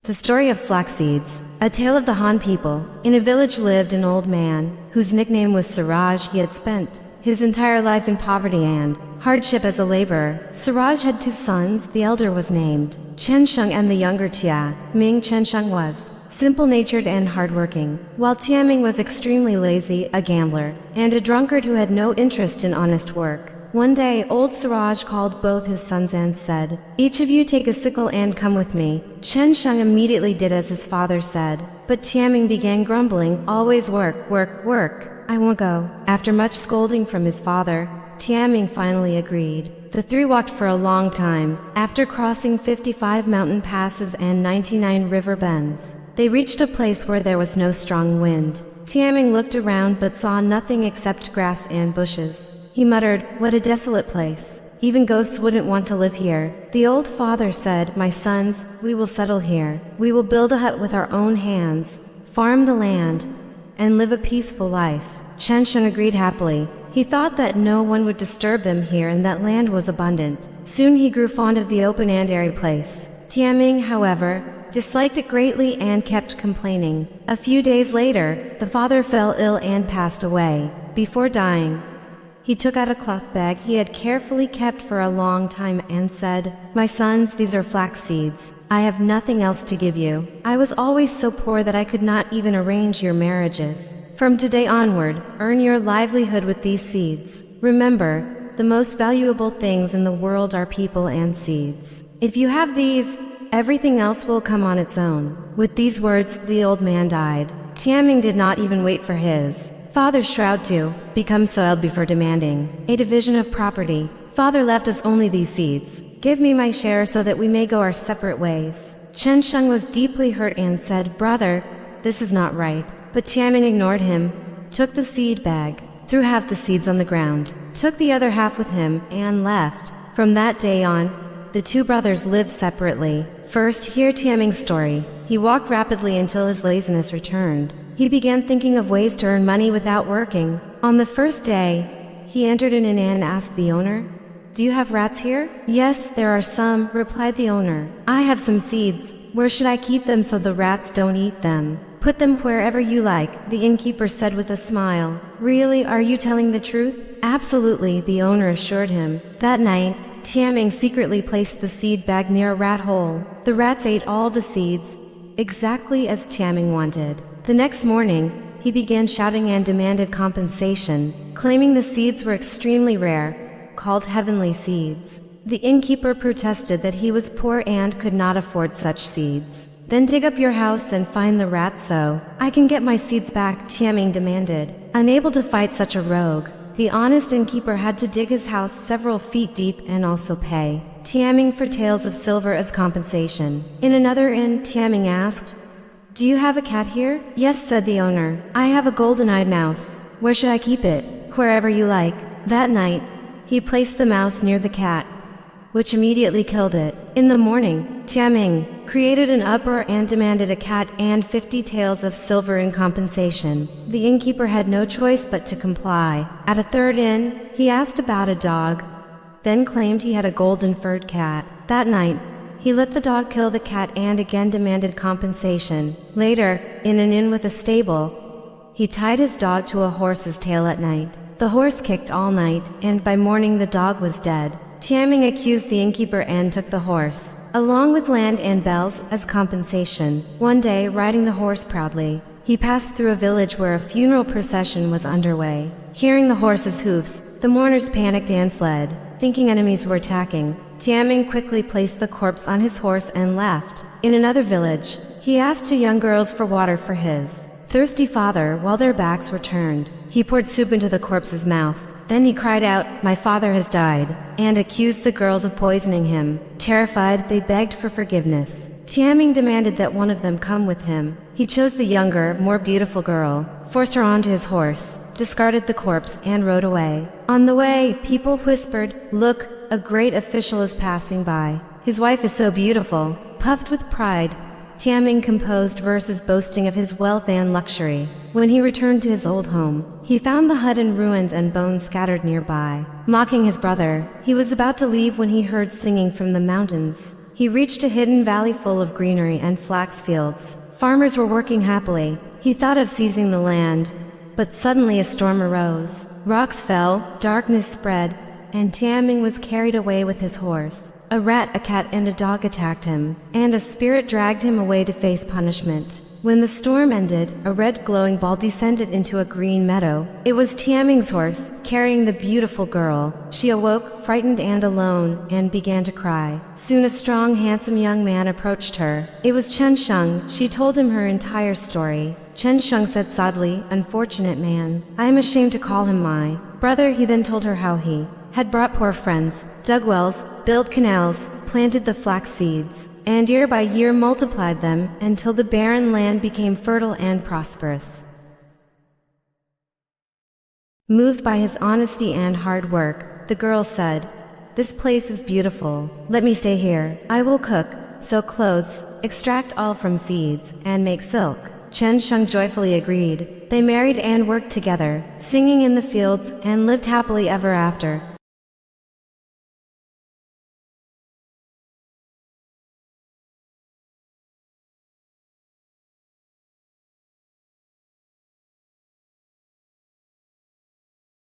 The story of flax seeds. A tale of the Han people. In a village lived an old man, whose nickname was Suraj. He had spent his entire life in poverty and hardship as a laborer. Suraj had two sons. The elder was named Chen Sheng and the younger Tia Ming. Chen Sheng was simple-natured and hardworking, while Tia Ming was extremely lazy, a gambler, and a drunkard who had no interest in honest work. One day, old Suraj called both his sons and said, "Each of you take a sickle and come with me." Chen Sheng immediately did as his father said, but Tianming began grumbling, "Always work, work, work. I won't go." After much scolding from his father, Tianming finally agreed. The three walked for a long time. After crossing 55 mountain passes and 99 river bends, they reached a place where there was no strong wind. Tianming looked around but saw nothing except grass and bushes. He muttered, "What a desolate place. Even ghosts wouldn't want to live here." The old father said, "My sons, we will settle here. We will build a hut with our own hands, farm the land, and live a peaceful life." Chen Sheng agreed happily. He thought that no one would disturb them here and that land was abundant. Soon he grew fond of the open and airy place. Tianming, however, disliked it greatly and kept complaining. A few days later, the father fell ill and passed away. Before dying, he took out a cloth bag he had carefully kept for a long time and said, "My sons, these are flax seeds. I have nothing else to give you. I was always so poor that I could not even arrange your marriages. From today onward, earn your livelihood with these seeds. Remember, the most valuable things in the world are people and seeds. If you have these, everything else will come on its own." With these words, the old man died. Tianming did not even wait for his father's shroud to become soiled before demanding a division of property. "Father left us only these seeds. Give me my share so that we may go our separate ways." Chen Sheng was deeply hurt and said, "Brother, this is not right." But Tianming ignored him, took the seed bag, threw half the seeds on the ground, took the other half with him, and left. From that day on, the two brothers lived separately. First, hear Tianming's story. He walked rapidly until his laziness returned. He began thinking of ways to earn money without working. On the first day, he entered an inn and asked the owner, "Do you have rats here?" "Yes, there are some," replied the owner. "I have some seeds. Where should I keep them so the rats don't eat them?" "Put them wherever you like," the innkeeper said with a smile. "Really, are you telling the truth?" "Absolutely," the owner assured him. That night, Tianming secretly placed the seed bag near a rat hole. The rats ate all the seeds, exactly as Tianming wanted. The next morning, he began shouting and demanded compensation, claiming the seeds were extremely rare, called heavenly seeds. The innkeeper protested that he was poor and could not afford such seeds. "Then dig up your house and find the rats so I can get my seeds back," Tianming demanded. Unable to fight such a rogue, the honest innkeeper had to dig his house several feet deep and also pay Tianming for taels of silver as compensation. In another inn, Tianming asked, "Do you have a cat here?" "Yes," said the owner. "I have a golden-eyed mouse. Where should I keep it?" "Wherever you like." That night, he placed the mouse near the cat, which immediately killed it. In the morning, Tianming created an uproar and demanded a cat and 50 taels of silver in compensation. The innkeeper had no choice but to comply. At a third inn, he asked about a dog, then claimed he had a golden-furred cat. That night, he let the dog kill the cat and again demanded compensation. Later, in an inn with a stable, he tied his dog to a horse's tail at night. The horse kicked all night, and by morning the dog was dead. Tianming accused the innkeeper and took the horse, along with land and bells, as compensation. One day, riding the horse proudly, he passed through a village where a funeral procession was underway. Hearing the horse's hoofs, the mourners panicked and fled, thinking enemies were attacking. Tianming quickly placed the corpse on his horse and left. In another village, he asked two young girls for water for his thirsty father while their backs were turned. He poured soup into the corpse's mouth. Then he cried out, "My father has died," and accused the girls of poisoning him. Terrified, they begged for forgiveness. Tianming demanded that one of them come with him. He chose the younger, more beautiful girl, forced her onto his horse, discarded the corpse, and rode away. On the way, people whispered, "Look, a great official is passing by. His wife is so beautiful." Puffed with pride, Tianming composed verses boasting of his wealth and luxury. When he returned to his old home, he found the hut in ruins and bones scattered nearby. Mocking his brother, he was about to leave when he heard singing from the mountains. He reached a hidden valley full of greenery and flax fields. Farmers were working happily. He thought of seizing the land, but suddenly a storm arose. Rocks fell, darkness spread, and Tianming was carried away with his horse. A rat, a cat, and a dog attacked him, and a spirit dragged him away to face punishment. When the storm ended, a red glowing ball descended into a green meadow. It was Tianming's horse, carrying the beautiful girl. She awoke, frightened and alone, and began to cry. Soon a strong, handsome young man approached her. It was Chen Sheng. She told him her entire story. Chen Sheng said sadly, "Unfortunate man. I am ashamed to call him my brother." He then told her how he had brought poor friends, dug wells, built canals, planted the flax seeds, and year by year multiplied them until the barren land became fertile and prosperous. Moved by his honesty and hard work, the girl said, "This place is beautiful. Let me stay here. I will cook, sew clothes, extract all from seeds, and make silk." Chen Sheng joyfully agreed. They married and worked together, singing in the fields, and lived happily ever after.